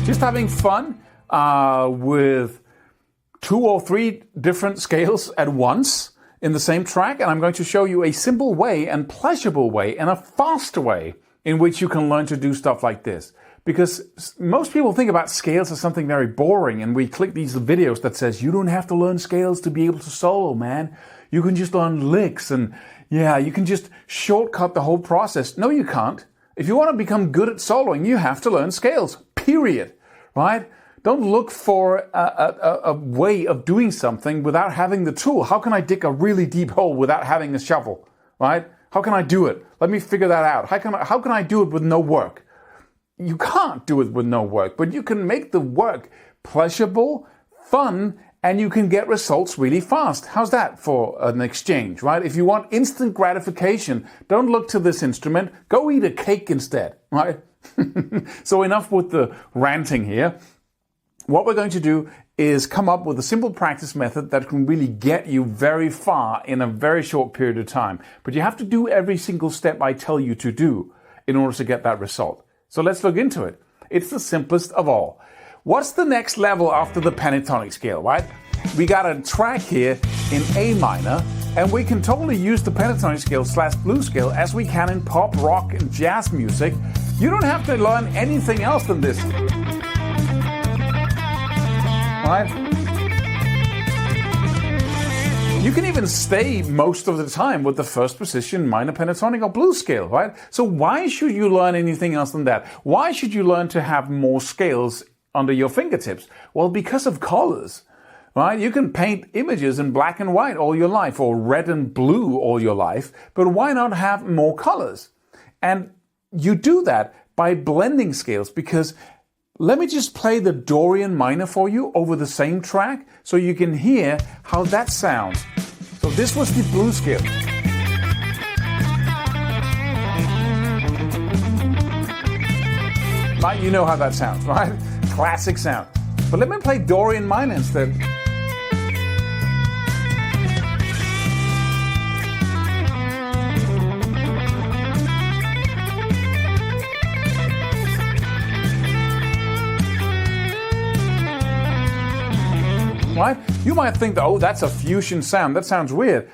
Just having fun with 2 or 3 different scales at once in the same track, and I'm going to show you a simple way and pleasurable way and a fast way in which you can learn to do stuff like this. Because most people think about scales as something very boring, and we click these videos that says you don't have to learn scales to be able to solo, man. You can just learn licks, and yeah, you can just shortcut the whole process. No, you can't. If you want to become good at soloing, you have to learn scales, period, right? Don't look for a way of doing something without having the tool. How can I dig a really deep hole without having a shovel, right? How can I do it? Let me figure that out. How can I do it with no work? You can't do it with no work, but you can make the work pleasurable, fun, and you can get results really fast. How's that for an exchange, right? If you want instant gratification, don't look to this instrument. Go eat a cake instead, right? So enough with the ranting here. What we're going to do is come up with a simple practice method that can really get you very far in a very short period of time. But you have to do every single step I tell you to do in order to get that result. So let's look into it. It's the simplest of all. What's the next level after the pentatonic scale, right? We got a track here in A minor, and we can totally use the pentatonic scale / blues scale as we can in pop, rock, and jazz music. You don't have to learn anything else than this. Right? You can even stay most of the time with the first position minor pentatonic or blues scale, right? So why should you learn anything else than that? Why should you learn to have more scales under your fingertips? Well, because of colors, right? You can paint images in black and white all your life or red and blue all your life, but why not have more colors? And you do that by blending scales, because let me just play the Dorian minor for you over the same track so you can hear how that sounds. So this was the blues scale. Right, you know how that sounds, right? Classic sound. But let me play Dorian minor instead. Right? You might think that, oh, that's a fusion sound. That sounds weird.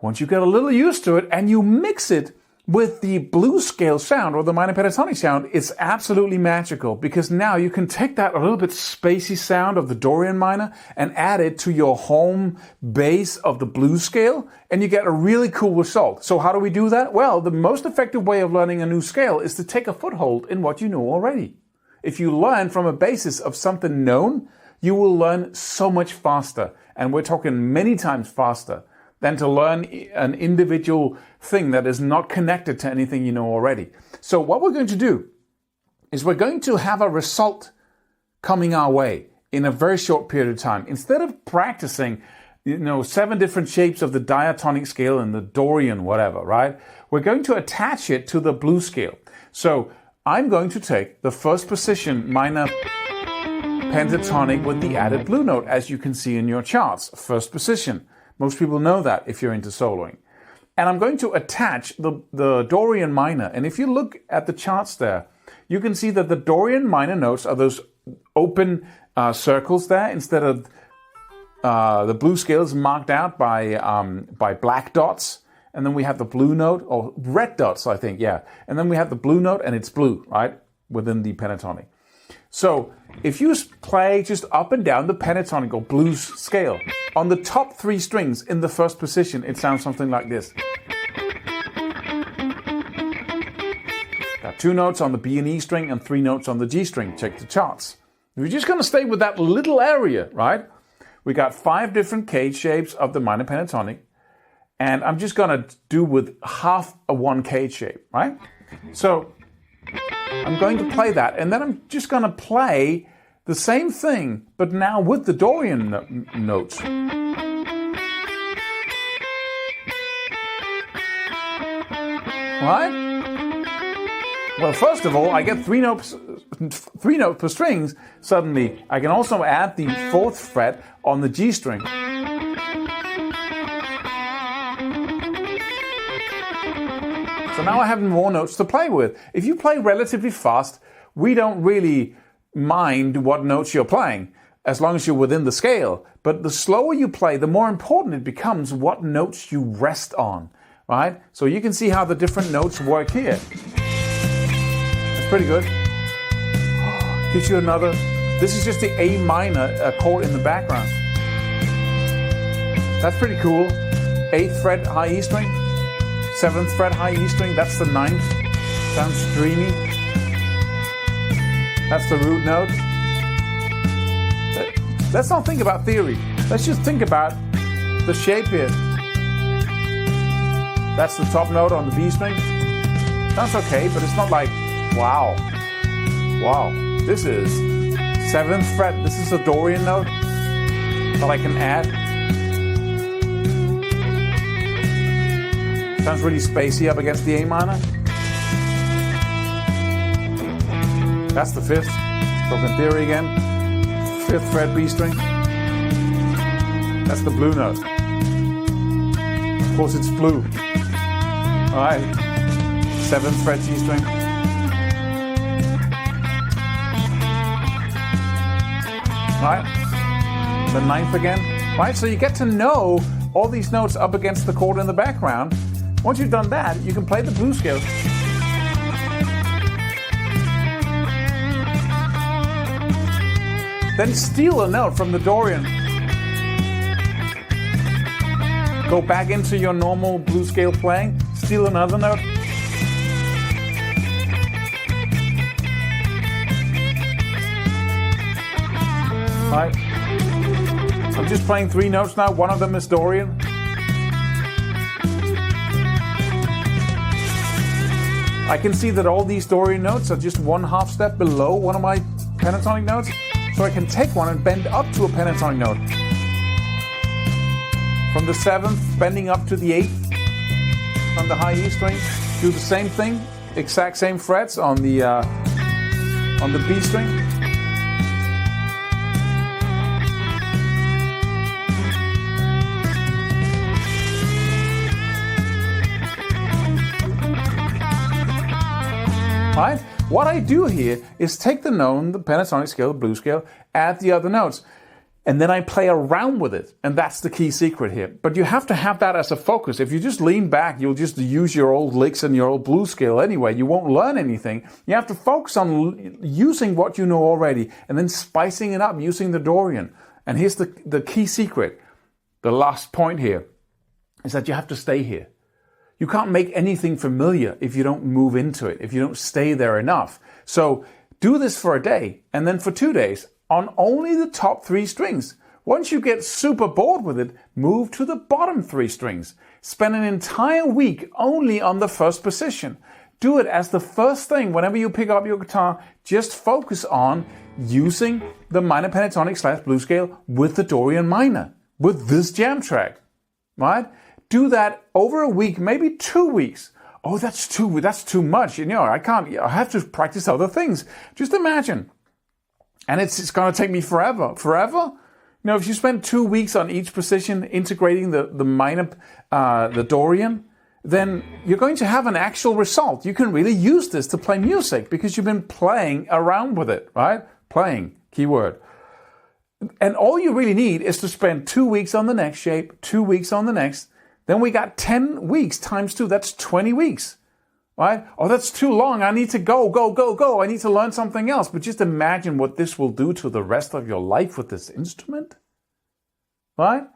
Once you get a little used to it and you mix it with the blues scale sound or the minor pentatonic sound, it's absolutely magical, because now you can take that a little bit spacey sound of the Dorian minor and add it to your home base of the blues scale, and you get a really cool result. So how do we do that? Well, the most effective way of learning a new scale is to take a foothold in what you know already. If you learn from a basis of something known, you will learn so much faster, and we're talking many times faster than to learn an individual thing that is not connected to anything you know already. So what we're going to do is we're going to have a result coming our way in a very short period of time. Instead of practicing, 7 different shapes of the diatonic scale and the Dorian whatever, right? We're going to attach it to the blues scale. So I'm going to take the first position minor pentatonic with the added blue note, as you can see in your charts. First position. Most people know that if you're into soloing. And I'm going to attach the Dorian minor. And if you look at the charts there, you can see that the Dorian minor notes are those open circles there, instead of the blues scales marked out by black dots. And then we have the blue note, or red dots, I think, yeah. And then we have the blue note, and it's blue, right, within the pentatonic. So if you play just up and down the pentatonic or blues scale, on the top 3 strings in the first position, it sounds something like this. Got 2 notes on the B and E string and 3 notes on the G string. Check the charts. If you're just going to stay with that little area, right? We got 5 different cage shapes of the minor pentatonic, and I'm just going to do with half a 1 cage shape, right? So I'm going to play that, and then I'm just going to play the same thing, but now with the Dorian notes. Right? Well, first of all, I get 3 notes per strings. Suddenly, I can also add the 4th fret on the G string. So now I have more notes to play with. If you play relatively fast, we don't really mind what notes you're playing, as long as you're within the scale. But the slower you play, the more important it becomes what notes you rest on, right? So you can see how the different notes work here. That's pretty good. Gives you another. This is just the A minor chord in the background. That's pretty cool. 8th fret high E string, 7th fret high E string, that's the 9th. Sounds dreamy. That's the root note. Let's not think about theory. Let's just think about the shape here. That's the top note on the B string. Sounds okay, but it's not like, wow. Wow. This is 7th fret. This is a Dorian note that I can add. Sounds really spacey up against the A minor. That's the 5th. Broken theory again. 5th fret B string. That's the blue note. Of course it's blue. Alright. 7th fret G string. Alright. The 9th again. Right, so you get to know all these notes up against the chord in the background. Once you've done that, you can play the blues scales. Then steal a note from the Dorian. Go back into your normal blues scale playing, steal another note. Right. I'm just playing 3 notes now, one of them is Dorian. I can see that all these Dorian notes are just 1/2 step below one of my pentatonic notes. So I can take one and bend up to a pentatonic note. From the 7th, bending up to the 8th on the high E string. Do the same thing, exact same frets on the B string. Right? What I do here is take the known, the pentatonic scale, the blues scale, add the other notes, and then I play around with it. And that's the key secret here. But you have to have that as a focus. If you just lean back, you'll just use your old licks and your old blues scale anyway. You won't learn anything. You have to focus on using what you know already and then spicing it up using the Dorian. And here's the key secret. The last point here is that you have to stay here. You can't make anything familiar if you don't move into it, if you don't stay there enough. So do this for a day and then for 2 days on only the top 3 strings. Once you get super bored with it, move to the bottom 3 strings. Spend an entire week only on the first position. Do it as the first thing whenever you pick up your guitar. Just focus on using the minor pentatonic / blues scale with the Dorian minor, with this jam track, right? Do that over a week, maybe 2 weeks. Oh, that's too much. You know, I have to practice other things. Just imagine. And it's going to take me forever. Forever? You know, if you spend 2 weeks on each position integrating the minor, the Dorian, then you're going to have an actual result. You can really use this to play music because you've been playing around with it, right? Playing, keyword. And all you really need is to spend 2 weeks on the next shape, 2 weeks on the next. Then we got 10 weeks times 2. That's 20 weeks, right? Oh, that's too long. I need to go. I need to learn something else. But just imagine what this will do to the rest of your life with this instrument, right?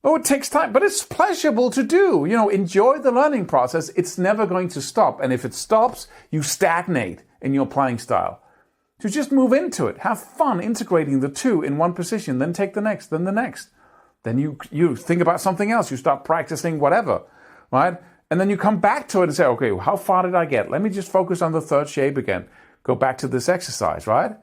Oh, it takes time, but it's pleasurable to do. You know, enjoy the learning process. It's never going to stop. And if it stops, you stagnate in your playing style. So just move into it. Have fun integrating the 2 in one position, then take the next, then the next. Then you think about something else. You start practicing whatever, right? And then you come back to it and say, okay, how far did I get? Let me just focus on the 3rd shape again. Go back to this exercise, right?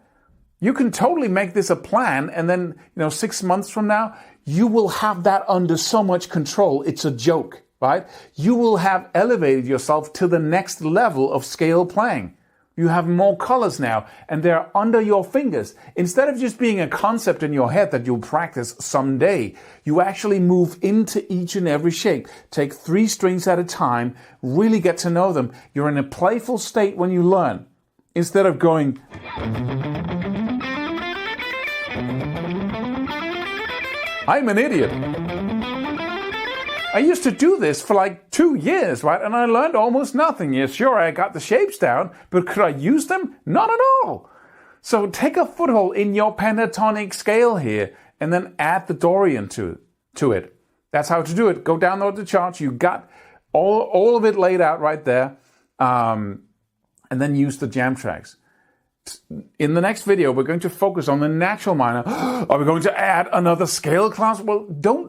You can totally make this a plan. And then, 6 months from now, you will have that under so much control. It's a joke, right? You will have elevated yourself to the next level of scale playing. You have more colors now, and they're under your fingers. Instead of just being a concept in your head that you'll practice someday, you actually move into each and every shape. Take 3 strings at a time, really get to know them. You're in a playful state when you learn. Instead of going I'm an idiot. I used to do this for like 2 years, right? And I learned almost nothing. Yeah, sure, I got the shapes down, but could I use them? Not at all. So take a foothold in your pentatonic scale here and then add the Dorian to it. That's how to do it. Go download the charts. You got all of it laid out right there. And then use the jam tracks. In the next video, we're going to focus on the natural minor. Are we going to add another scale class? Well,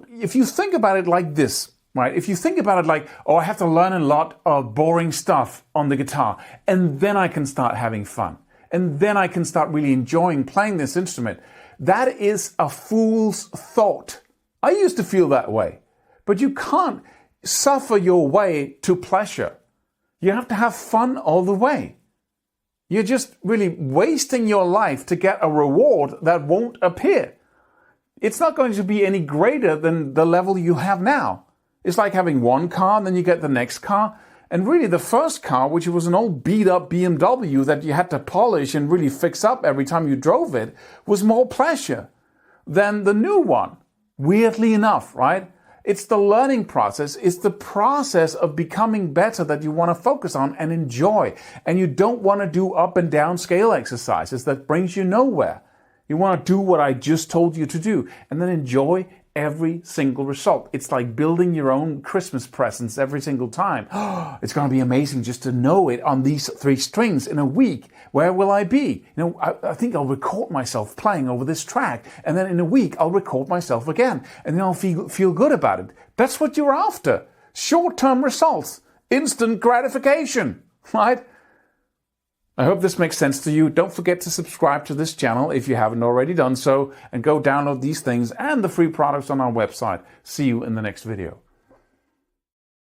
if you think about it like this, right? If you think about it like, oh, I have to learn a lot of boring stuff on the guitar, and then I can start having fun, and then I can start really enjoying playing this instrument. That is a fool's thought. I used to feel that way, but you can't suffer your way to pleasure. You have to have fun all the way. You're just really wasting your life to get a reward that won't appear. It's not going to be any greater than the level you have now. It's like having one car, and then you get the next car. And really the first car, which was an old beat up BMW that you had to polish and really fix up every time you drove it, was more pleasure than the new one. Weirdly enough, right? It's the learning process. It's the process of becoming better that you want to focus on and enjoy. And you don't want to do up and down scale exercises that brings you nowhere. You want to do what I just told you to do and then enjoy every single result. It's like building your own Christmas presents every single time. It's going to be amazing just to know it on these 3 strings in a week. Where will I be? I think I'll record myself playing over this track, and then in a week I'll record myself again, and then I'll feel good about it. That's what you're after. Short-term results, instant gratification, right? I hope this makes sense to you. Don't forget to subscribe to this channel if you haven't already done so, and go download these things and the free products on our website. See you in the next video.